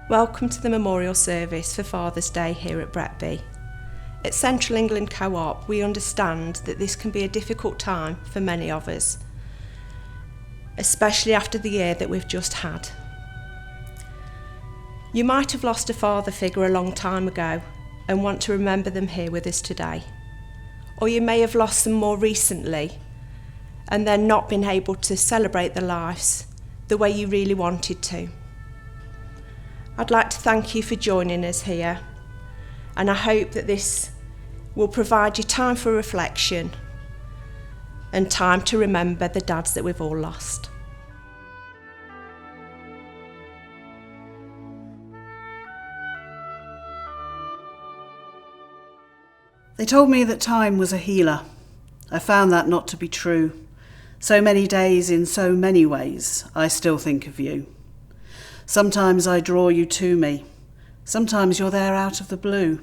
Welcome to the memorial service for Father's Day here at Bretby. At Central England Co-op, we understand that this can be a difficult time for many of us, especially after the year that we've just had. You might have lost a father figure a long time ago and want to remember them here with us today. Or you may have lost them more recently and then not been able to celebrate their lives the way you really wanted to. I'd like to thank you for joining us here, and I hope that this will provide you time for reflection and time to remember the dads that we've all lost. They told me that time was a healer. I found that not to be true. So many days in so many ways, I still think of you. Sometimes I draw you to me. Sometimes you're there out of the blue.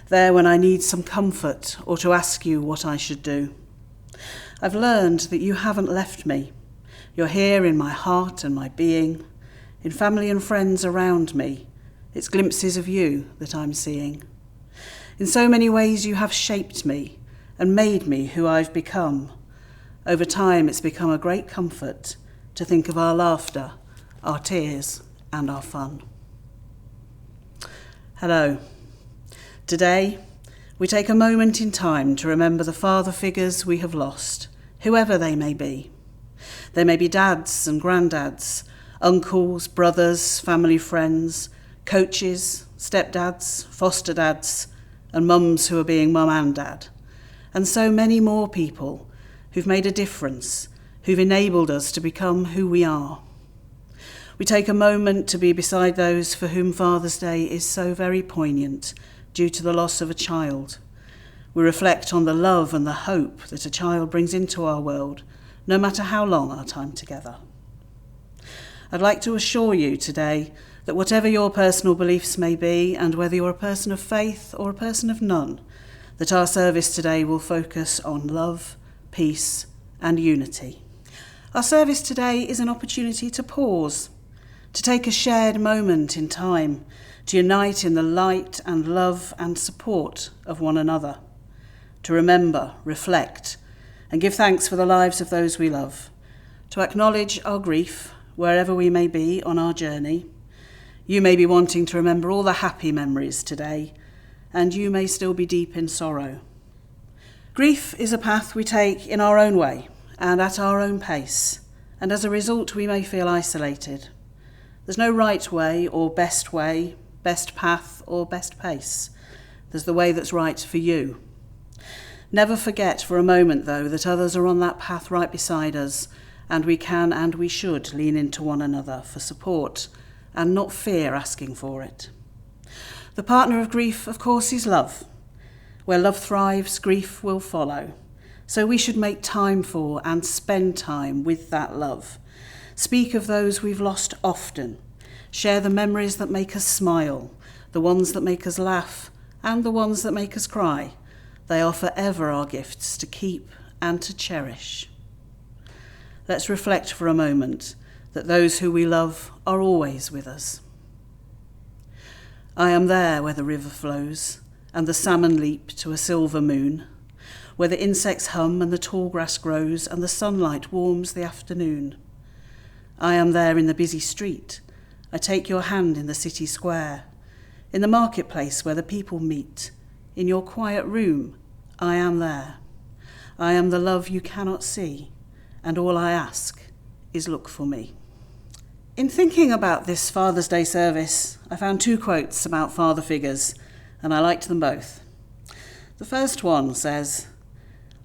There when I need some comfort or to ask you what I should do. I've learned that you haven't left me. You're here in my heart and my being, in family and friends around me. It's glimpses of you that I'm seeing. In so many ways you have shaped me and made me who I've become. Over time it's become a great comfort to think of our laughter, our tears and our fun. Hello. Today, we take a moment in time to remember the father figures we have lost, whoever they may be. They may be dads and granddads, uncles, brothers, family friends, coaches, stepdads, foster dads, and mums who are being mum and dad, and so many more people who've made a difference, who've enabled us to become who we are. We take a moment to be beside those for whom Father's Day is so very poignant due to the loss of a child. We reflect on the love and the hope that a child brings into our world, no matter how long our time together. I'd like to assure you today that whatever your personal beliefs may be, and whether you're a person of faith or a person of none, that our service today will focus on love, peace, and unity. Our service today is an opportunity to pause, to take a shared moment in time, to unite in the light and love and support of one another, to remember, reflect, and give thanks for the lives of those we love, to acknowledge our grief wherever we may be on our journey. You may be wanting to remember all the happy memories today, and you may still be deep in sorrow. Grief is a path we take in our own way and at our own pace, and as a result we may feel isolated. There's no right way, best path or best pace. There's the way that's right for you. Never forget for a moment, though, that others are on that path right beside us, and we can and we should lean into one another for support and not fear asking for it. The partner of grief, of course, is love. Where love thrives, grief will follow. So we should make time for and spend time with that love. Speak of those we've lost often. Share the memories that make us smile, the ones that make us laugh, and the ones that make us cry. They are forever our gifts to keep and to cherish. Let's reflect for a moment that those who we love are always with us. I am there where the river flows and the salmon leap to a silver moon, where the insects hum and the tall grass grows and the sunlight warms the afternoon. I am there in the busy street. I take your hand in the city square, in the marketplace where the people meet. In your quiet room, I am there. I am the love you cannot see, and all I ask is look for me. In thinking about this Father's Day service, I found two quotes about father figures, and I liked them both. The first one says,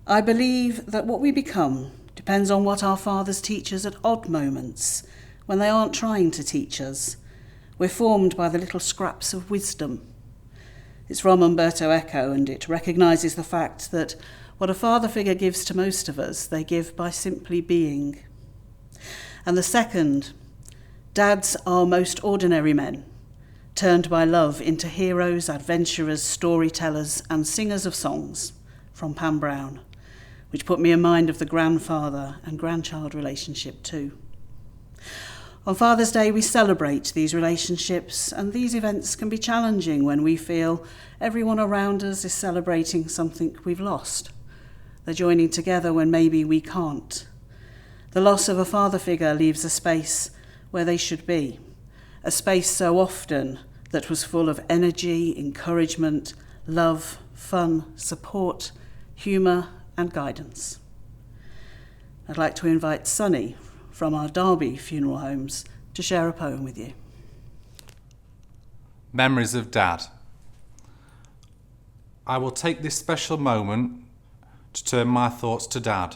"I believe that what we become depends on what our fathers teach us at odd moments, when they aren't trying to teach us. We're formed by the little scraps of wisdom." It's from Umberto Eco, and it recognises the fact that what a father figure gives to most of us, they give by simply being. And the second, "Dads are most ordinary men, turned by love into heroes, adventurers, storytellers, and singers of songs," from Pam Brown, which put me in mind of the grandfather and grandchild relationship too. On Father's Day, we celebrate these relationships, and these events can be challenging when we feel everyone around us is celebrating something we've lost. They're joining together when maybe we can't. The loss of a father figure leaves a space where they should be, a space so often that was full of energy, encouragement, love, fun, support, humour and guidance. I'd like to invite Sunny from our Derby funeral homes to share a poem with you. Memories of Dad. I will take this special moment to turn my thoughts to Dad.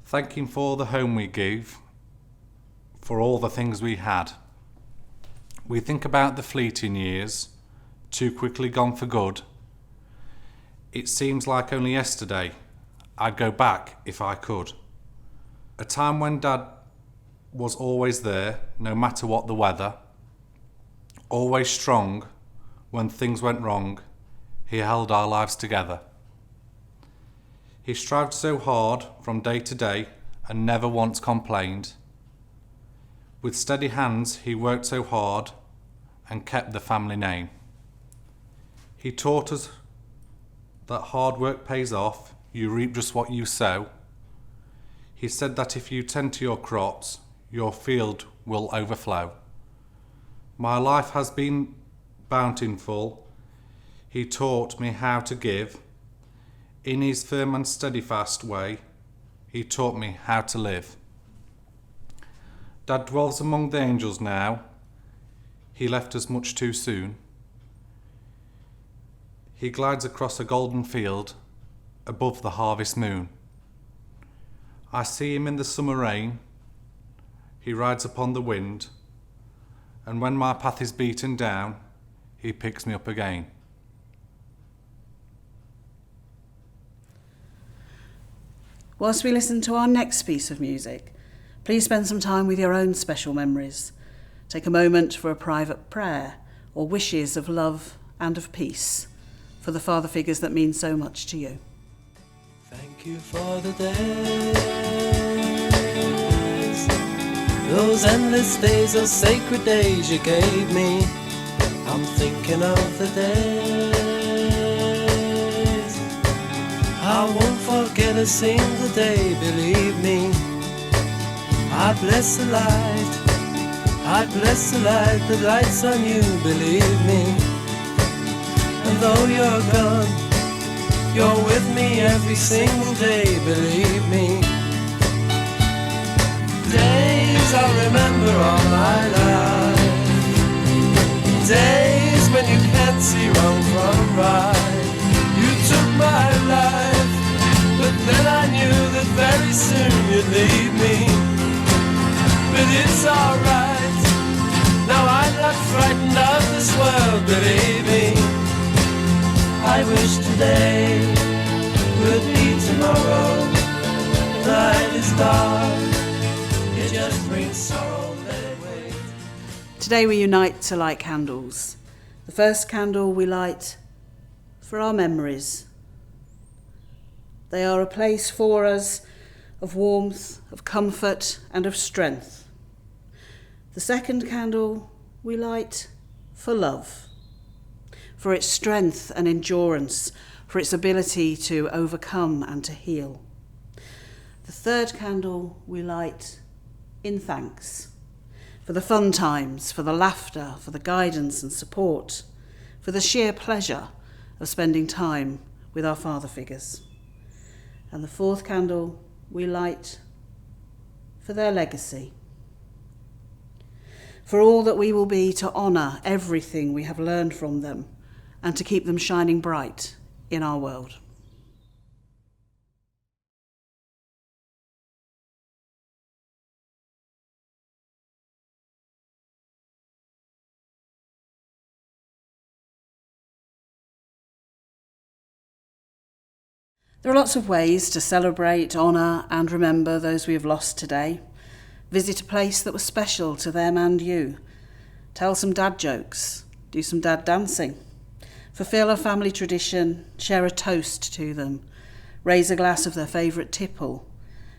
Thank him for the home we gave, for all the things we had. We think about the fleeting years, too quickly gone for good. It seems like only yesterday, I'd go back if I could. A time when Dad was always there, no matter what the weather. Always strong, when things went wrong, he held our lives together. He strived so hard from day to day and never once complained. With steady hands he worked so hard and kept the family name. He taught us that hard work pays off, you reap just what you sow. He said that if you tend to your crops, your field will overflow. My life has been bountiful. He taught me how to give. In his firm and steadfast way, he taught me how to live. Dad dwells among the angels now. He left us much too soon. He glides across a golden field above the harvest moon. I see him in the summer rain. He rides upon the wind, and when my path is beaten down, he picks me up again. Whilst we listen to our next piece of music, please spend some time with your own special memories. Take a moment for a private prayer or wishes of love and of peace for the father figures that mean so much to you. Thank you for the days, those endless days, those sacred days you gave me. I'm thinking of the days I won't forget a single day, believe me. I bless the light, I bless the light that lights on you, believe me. And though you're gone, you're with me every single day, believe me. Days I'll remember all my life, days when you can't see wrong from right. You took my life, but then I knew that very soon you'd leave me. But it's alright, now I'm not frightened of this world, believe me. I wish today would be tomorrow. The night is dark, it just brings sorrow, let it wait. Today we unite to light candles. The first candle we light for our memories. They are a place for us of warmth, of comfort and of strength. The second candle we light for love, for its strength and endurance, for its ability to overcome and to heal. The third candle we light in thanks, for the fun times, for the laughter, for the guidance and support, for the sheer pleasure of spending time with our father figures. And the fourth candle we light for their legacy, for all that we will be to honour everything we have learned from them and to keep them shining bright in our world. There are lots of ways to celebrate, honour and remember those we have lost today. Visit a place that was special to them and you. Tell some dad jokes. Do some dad dancing. Fulfil a family tradition. Share a toast to them. Raise a glass of their favourite tipple.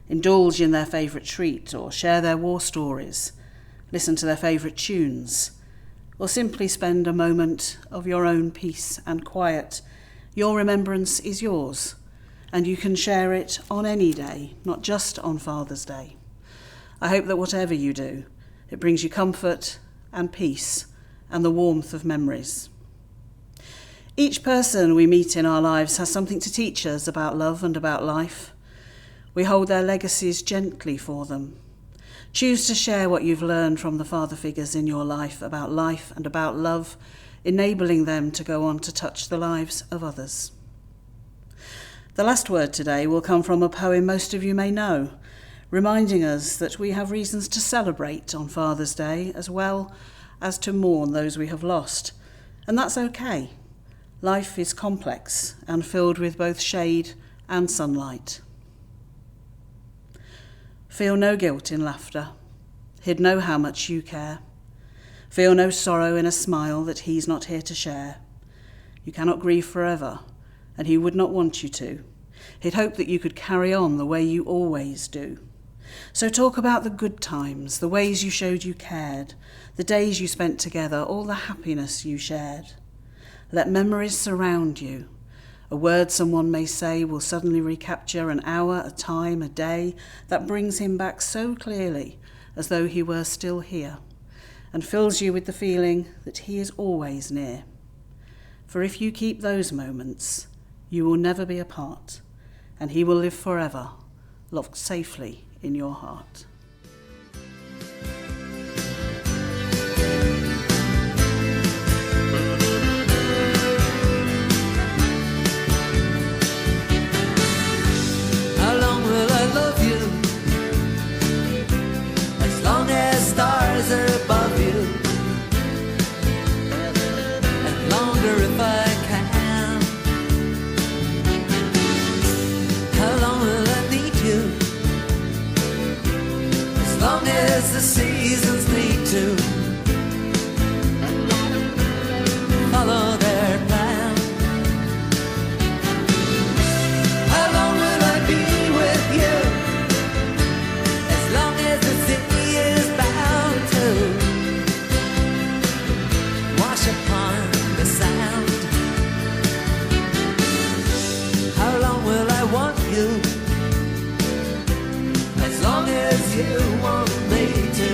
indulge in their favourite treat or share their war stories, listen to their favourite tunes, or simply spend a moment of your own peace and quiet. Your remembrance is yours, and you can share it on any day, not just on Father's Day. I hope that whatever you do, it brings you comfort and peace and the warmth of memories. Each person we meet in our lives has something to teach us about love and about life. We hold their legacies gently for them. Choose to share what you've learned from the father figures in your life and about love, enabling them to go on to touch the lives of others. The last word today will come from a poem most of you may know, reminding us that we have reasons to celebrate on Father's Day as well as to mourn those we have lost. And that's okay. Life is complex and filled with both shade and sunlight. Feel no guilt in laughter. He'd know how much you care. Feel no sorrow in a smile that he's not here to share. You cannot grieve forever, and he would not want you to. He'd hope that you could carry on the way you always do. So talk about the good times, the ways you showed you cared, the days you spent together, all the happiness you shared. Let memories surround you. A word someone may say will suddenly recapture an hour, a time, a day that brings him back so clearly as though he were still here, and fills you with the feeling that he is always near. For if you keep those moments, you will never be apart, and he will live forever, locked safely in your heart. How long will I love you? As long as stars are above you, and longer if I can. How long will I need you? As long as the seasons need to follow their plan. How long will I be with you? As long as the sea is bound to wash upon the sound. How long will I want you? As long as you want me to,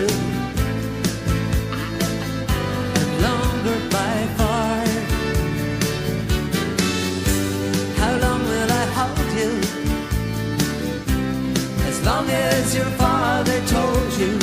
and longer by far. How long will I hold you? As long as your father told you